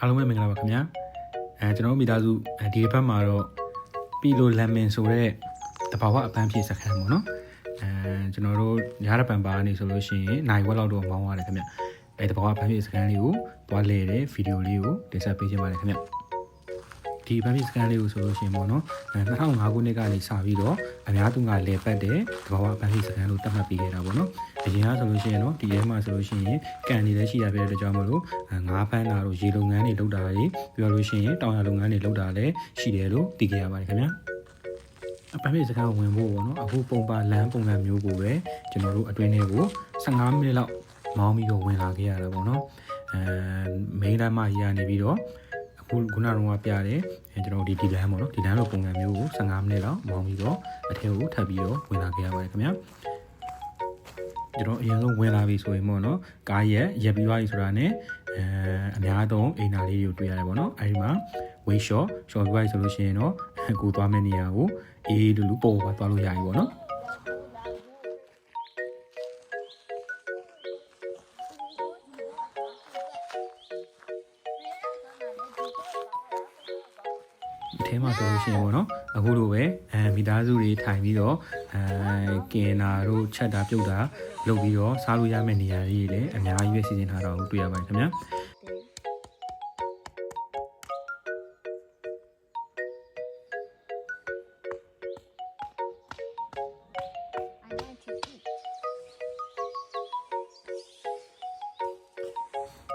အားလုံးပဲမင်္ဂလာပါခင်ဗျာကျွန်တော်မိသားစုဒီဘက်မှာတော့ပီလိုလမ်မင်ဆိုတဲ့တဘာဝအပန်းဖြည့်စခန်းပေါ့နော်ကျွန်တော်တို့ရတဲ့ပံပါနေဆိုလို့ရှိရင်နိုင်ဝက်လောက်တော့မောင်းရတယ်ခင်ဗျတဘာဝအပန်းဖြည့်စခန်းလေးကိုတွားလဲတဲ့ဗီဒီယိုလေးကိုတင်ဆက်ပေးချင်ပါတယ်ခင်ဗျဒီပန်းဖြည့်စခန်းလေးကိုဆိုလို့ရှိရင်ပေါ့နော်2005ခုနှစ်ကနေစပြီးတော့အများသူကလဲပတ်တဲ့တဘာဝပန်းဖြည့်စခန်းလို့သတ်မှတ်ပေးခဲ့တာပေါ့နော်အရင်ကဆိုလို့ရှိရင်တော့ဒီထဲမှာဆိုလို့ရှိရင်ကန်နေလည်းရှိရပြတဲ့ကြောင့်မလို့ငါးဖမ်းတာတို့ရေလုပ်ငန်းတွေလုပ်တာတွေပြောလို့ရှိရင်တောင်ရလုပ်ငန်းတွေလုပ်တာလည်းရှိတယ်လို့သိခဲ့ရပါတယ်ခင်ဗျာအပန်းဖြည့်စခန်းဝင်ဖို့ပေါ့နော်အခုပုံပါလမ်းပုံစံမျိုးကိုပဲကျွန်တော်တို့အတွင်းထဲကို15မိနစ်လောက်မောင်းပြီးတော့ဝင်လာခဲ့ရတာပေါ့နော်မိန်းလမ်းမကြီးကနေပြီးတော့ခုနကတော့ပြတယ်ကျွန်တော်ဒီလမ်းပေါ့နော်ဒီလမ်းလိုပုံစံမျိုးကို15မိနစ်လောက်မောင်းပြီးတော့အထက်ကိုထပ်ပြီးတော့ဝင်လာခဲ့ရပါတယ်ခင်ဗျာကျွန်တော်အရင်ဆုံးဝင်လာပြီဆိုရင်ပေါ့နော်ကားရက်ပြီးသွားပြီဆိုတာနဲ့အများဆုံးအိမ်နာလေးတွေကိုတွေ့ရတယ်ပေါ့နော်အဲဒီမှာ weight short ပြီးသွားပြီဆိုလို့ရှိရင်တော့ကိုသွားမယ့်နေရာကိုအေးလူပေါ်ပါသွားလို့ရပြီပေါ့နော်ထဲမှာဆိုလို့ရှိရင်ပေါ့နော်အခုလိုပဲမိသားစုတွေထိုင်ပြီးတော့ကင်နာတို့ချက်တာပြုတ်တာလုပ်ပြီးတော့စားလို့ရမယ့်နေရာတွေလည်းအများကြီးပဲစီစဉ်ထားတာကိုတွေ့ရပါတယ်ခင်ဗျာ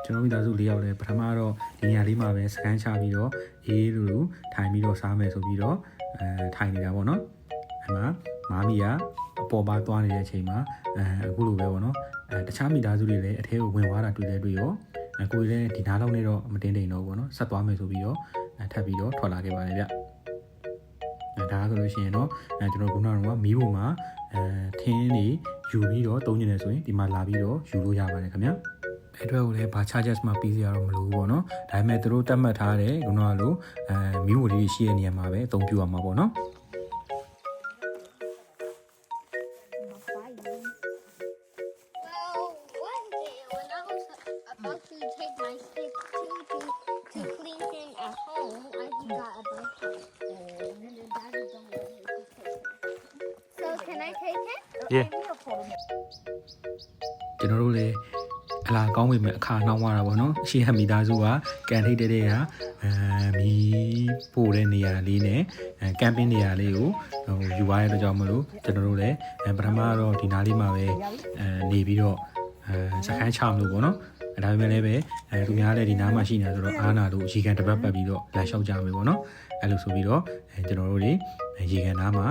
ကျွန်တော်မိသားစု၄ယောက်လည်းပထမတော့ဒီနေရာလေးမှာပဲစကန်ချပြီးတော့အေးလူထိုင်ပြီးတော့စားမယ်ဆိုပြီးတော့ထိုင်နေတာပေါ့နော်အဲမှာမာမီကအပေါ်ပါသွားနေတဲ့အချိန်မှာအခုလိုပဲပေါ့နော်တခြားမိသားစုတွေလည်းအထဲကိုဝင်သွားတာတွေ့ရောကိုယ်လည်းဒီနားလောက်နေတော့မတင်းတိမ်တော့ပေါ့နော်ဆက်သွားမယ်ဆိုပြီးတော့ထပ်ပြီးတော့ထွက်လာခဲ့ပါတယ်ဗျဒါဆိုလို့ရှိရင်တော့ကျွန်တော်ခုနကတော့မီးပုံမှာထင်းနေယူပြီးတော့တုံးနေတယ်ဆိုရင်ဒီမှာလာပြီးတော့ယူလို့ရပါတယ်ခင်ဗျာအဲ့အတွက်ကိုလည်းဘာ charges မှပြီးစရာတော့မလိုဘူးပေါ့နော်ဒါပေမဲ့သူတို့တတ်မှတ်ထားတဲ့ခုနကလိုမီးဝလေးရှိတဲ့နေရာမှာပဲအသုံးပြုရမှာပေါ့နော်ကျွန်တော်တို့လည်းအလားကောင်းပေမဲ့အခါနှောင်းသွားတာပေါ့နော်ရှေ့ဟမိသားစုကကန်ထိတ်တဲ့မီးပို့တဲ့နေရာလေးနဲ့ကမ်ပင်းနေရာလေးကိုယူသွားရတဲ့ကြောင့်မလို့ကျွန်တော်တို့လည်းပထမတော့ဒီနားလေးမှာပဲနေပြီးတော့စခန်းချမလို့ပေါ့နော်ဒါပေမဲ့လည်းပဲသူများလည်းဒီနားမှာရှိနေတာဆိုတော့အားနာလို့ရေကန်တစ်ပတ်ပတ်ပြီးတော့လမ်းလျှောက်ကြမယ်ပေါ့နော်အဲ့လိုဆိုပြီးတော့ကျွန်တော်တို့တွေရေကန်နားမှာ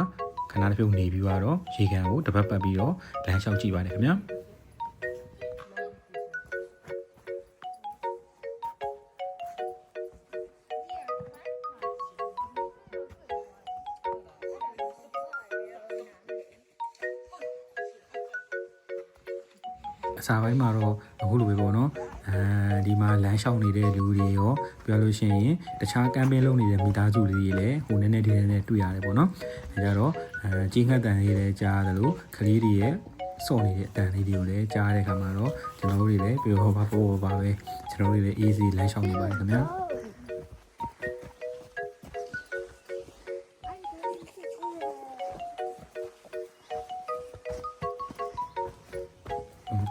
ခဏတစ်ပြုတ်နေပြီးတော့ရေကန်ကိုတစ်ပတ်ပတ်ပြီးတော့လမ်းလျှောက်ကြည့်ပါတယ်ခင်ဗျာအစာပိုင်းမှာတော့အခုလိုပဲပေါ့နော်ဒီမှာလမ်းလျှောက်နေတဲ့လူတွေရောပြောလို့ရှိရင်တခြားကမ်ပင်းလုပ်နေတဲ့မိသားစုတွေလည်းဟိုနည်းနည်းတွေ့ရတယ်ပေါ့နော်အဲကြတော့ကြီးငှက်တန်လေးလည်းကြားတယ်လို့ကလေးတွေရဲ့စော့နေတဲ့အတန်လေးတွေကိုလည်းကြားတဲ့အခါမှာတော့ကျွန်တော်တို့တွေလည်းပြောပါပဲကျွန်တော်တို့တွေလည်း easy လမ်းလျှောက်နေပါတယ်ခင်ဗျာ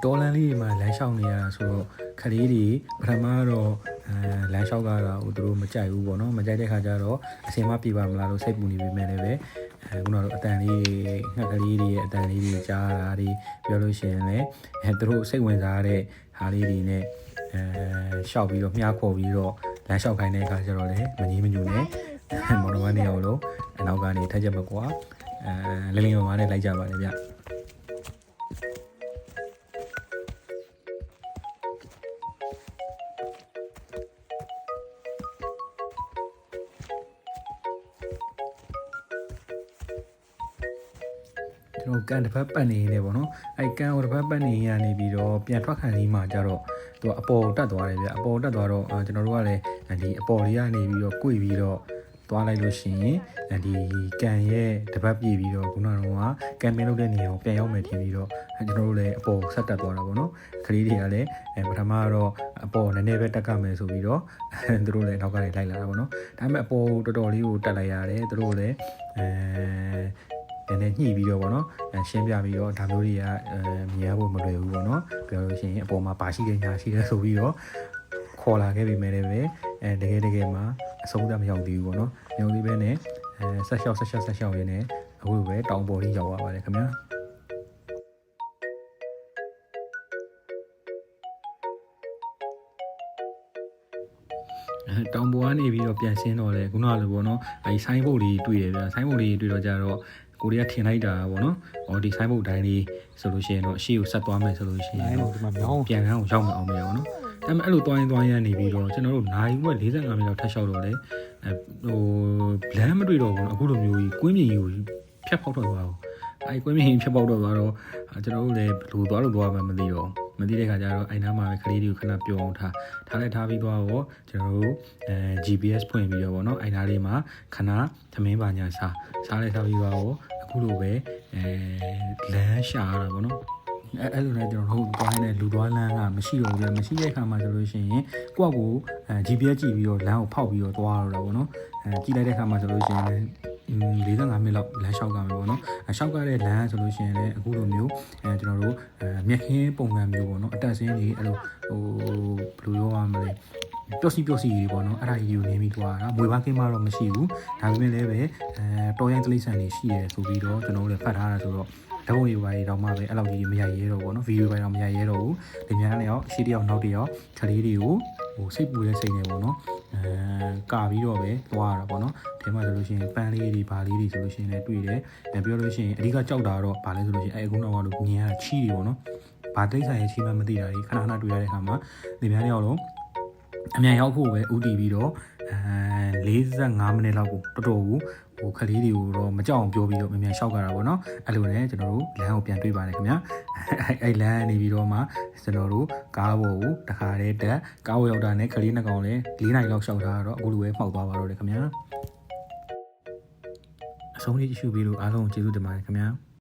တော်လန်လေးတွေမှာလမ်းလျှောက်နေရတာဆိုတော့ခလေးတွေပထမတော့လမ်းလျှောက်ကြတာကိုသူတို့မကြိုက်ဘူးပေါ့နော်မကြိုက်တဲ့ခါကျတော့အစင်မပြေပါမလားလို့စိတ်ပူနေပေမဲ့လည်းပဲခုနကတော့အတန်လေးငှက်ကလေးတွေရဲ့အတန်လေးတွေကြားတာတွေပြောလို့ရှိရင်လည်းသူတို့စိတ်ဝင်စားတဲ့ဟာလေးတွေနဲ့ရှောက်ပြီးတော့မြားခေါ်ပြီးတော့လမ်းလျှောက်ခိုင်းတဲ့အခါကျတော့လည်းမငြင်းမညူနဲ့မော်တော်ကနေအောင်လို့အနောက်ကနေထက်ချက်မကွာလင်းလင်းမာမာနဲ့လိုက်ကြပါတယ်ဗျကျွန်တော်ကန်တစ်ဖက်ပတ်နေနေပေါ့နော်အဲကန်ကိုတစ်ဖက်ပတ်နေရနေပြီးတော့ပြန်ထွက်ခံပြီးမှကျတော့သူကအပေါ်တက်သွားတယ်ဗျအပေါ်တက်သွားတော့ကျွန်တော်တို့ကလည်းဒီအပေါ်လေးကနေပြီးတော့꿰ပြီးတော့ သွားလိုက်လို့ရှိရင်ဒီကန်ရဲ့တပတ်ပြည့်ပြီးတော့ခုနကတော့ကမ်ပိန်းလုပ်တဲ့နေရာကိုပြန်ရောက်မယ်ထင်ပြီးတော့ကျွန်တော်တို့လည်းအပေါ်ဆက်တက်သွားတာပေါ့နော်ကလေးတွေကလည်းပထမကတော့အပေါ်နည်းနည်းပဲတက်ကမယ်ဆိုပြီးတော့သူတို့လည်းနောက်ကနေလိုက်လာတာပေါ့နော်ဒါပေမဲ့အပေါ်တော်တော်လေးကိုတက်လိုက်ရတယ်သူတို့လည်းနည်းနည်းညှိပြီးတော့ပေါ့နော်ရှင်းပြပြီးတော့ဒါမျိုးတွေကမြင်ရဖို့မလွယ်ဘူးပေါ့နော်ပြောလို့ရှိရင်အပေါ်မှာပါရှိတဲ့ညာရှိတဲ့ဆိုပြီးတော့ခေါ်လာခဲ့ပြီမဲ့လည်းပဲတကယ်မှာအဆုံးသတ်မရောက်သေးဘူးပေါ့နော်မရောက်သေးပဲနဲ့ဆက်လျှောက်ရင်းနဲ့အခုပဲတောင်ပေါ်လေးရောက်သွားပါတယ်ခင်ဗျာတောင်ပေါ်ကနေပြီးတော့ပြန်ဆင်းတော့လေခုနကလိုပေါ့နော်အဲဒီဆိုင်းဘုတ်လေးတွေ့တယ်ဗျာဆိုင်းဘုတ်လေးတွေ့တော့ကြတော့ကိုရီးယားထင်လိုက်တာပေါ့နော်ဒီဆိုင်းဘုတ်တိုင်းလေးဆိုလို့ရှိရင်တော့အရှိကိုဆက်သွားမယ်ဆိုလို့ရှိရင်တော့ပြန်ခန်းကိုရောက်မအောင်မယ်ပေါ့နော်ဒါပေမဲ့အဲ့လိုသွားရင်နေပြီးတော့ကျွန်တော်တို့နိုင်ဝက်45မိနစ်လောက်ထပ်လျှောက်တော့လေလမ်းမတွေ့တော့ဘူးအခုလိုမျိုးကြီးကွင်းမြင်ကြီးကိုဖြတ်ဖောက်တော့သွားကွင်းမြင်ကြီးဖြတ်ပေါက်တော့သွားတော့ကျွန်တော်တို့လည်းဘယ်လိုသွားမှမသိတော့မသိတဲ့ခါကျတော့အိမ်သားမှာပဲကလေးတွေကိုခဏပြောအောင်ထားပြီးသွားတော့ကျွန်တော်တို့GPS ဖွင့်ပြီးတော့ဗောနော်အိမ်သားလေးမှာခဏသမင်းပါညာစားလိုက်ထားပြီးသွားတော့အခုလိုပဲလမ်းရှာရတာဗောနော်အဲ့လိုနဲ့ကျွန်တော်တို့သွားနေတဲ့လူသွားလမ်းကမရှိတော့ဘူးမရှိတဲ့အခါမှာဆိုလို့ရှိရင်ကိုယ့်ကို GPS ကြည့်ပြီးတော့လမ်းကိုဖောက်ပြီးတော့သွားရတော့ဗောနော်ကြည့်လိုက်တဲ့အခါမှာဆိုလို့ရှိရင်45မိနစ်လောက်လမ်းလျှောက်ကမယ်ပေါ့နော်လျှောက်ကတဲ့လမ်းဆိုလို့ရှိရင်လည်းအခုလိုမျိုးကျွန်တော်တို့မြက်ခင်းပုံစံမျိုးပေါ့နော်အတက်ဆင်းကြီးအဲ့လိုဘယ်လိုပြောရမလဲပျော့စီကြီးပေါ့နော်အဲ့ဒါကြီးကိုနေပြီးသွားတာမွေပါကင်းမတော့မရှိဘူးဒါပေမဲ့လည်းပဲတော်ရိုင်းတလိဆန်တွေရှိရဲဆိုပြီးတော့ကျွန်တော်တို့လည်းဖတ်ထားတာဆိုတော့ဓာတ်ပုံတွေပါတော့မှပဲအဲ့လောက်ကြီးမရရဲတော့ပေါ့နော်ဗီဒီယိုပိုင်းတော့မရရဲတော့ဘူးဒီများနဲ့ရောရှေ့တယောက်နောက်တယောက်ကလေးတွေကိုစိတ်ပူတဲ့စိတ်နဲ့ပေါ့နော်ကာပြီးတော့ပဲသွားရတာပေါ့နော်ဒီမှာဆိုလို့ရှိရင်ပန်းလေးတွေဘာလေးတွေဆိုလို့ရှိရင်လည်းတွေ့တယ်ပြောလို့ရှိရင်အဓိကကြောက်တာတော့ဘာလဲဆိုလို့ရှိရင်အခုတော့ကတော့မြင်ရတာချီးတွေပေါ့နော်ဘာတိတ်ဆိုင်ရဲ့ချီးမှမသိတာကြီးခဏတွေ့ရတဲ့အခါမှာဒီများနဲ့ရောလုံးအမြန်ရောက်ဖို့ပဲဥတီပြီးတော့45မိနစ်လောက်ကိုတော်တော်ကိုခလေးတွေကိုတော့မကြောက်အောင်ပြောပြီးတော့မြန်ရှောက်ကြတာပေါ့နော်အဲ့လိုနဲ့ကျွန်တော်တို့လမ်းကိုပြန်တွေ့ပါတယ်ခင်ဗျာအဲ့လမ်းနေပြီးတော့မှကျွန်တော်တို့ကားပေါ်ကိုတခါတည်းတက်ကားပေါ်ရောက်တာနဲ့ခလေးနှစ်ကောင်လည်း4နိုင်လောက်ရှောက်ထားတော့အခုလိုပဲမှောက်သွားပါတော့တယ်ခင်ဗျာအဆုံးလေးကြည့်ရှုပြီးလို့အားလုံးကျေးဇူးတင်ပါတယ်ခင်ဗျာ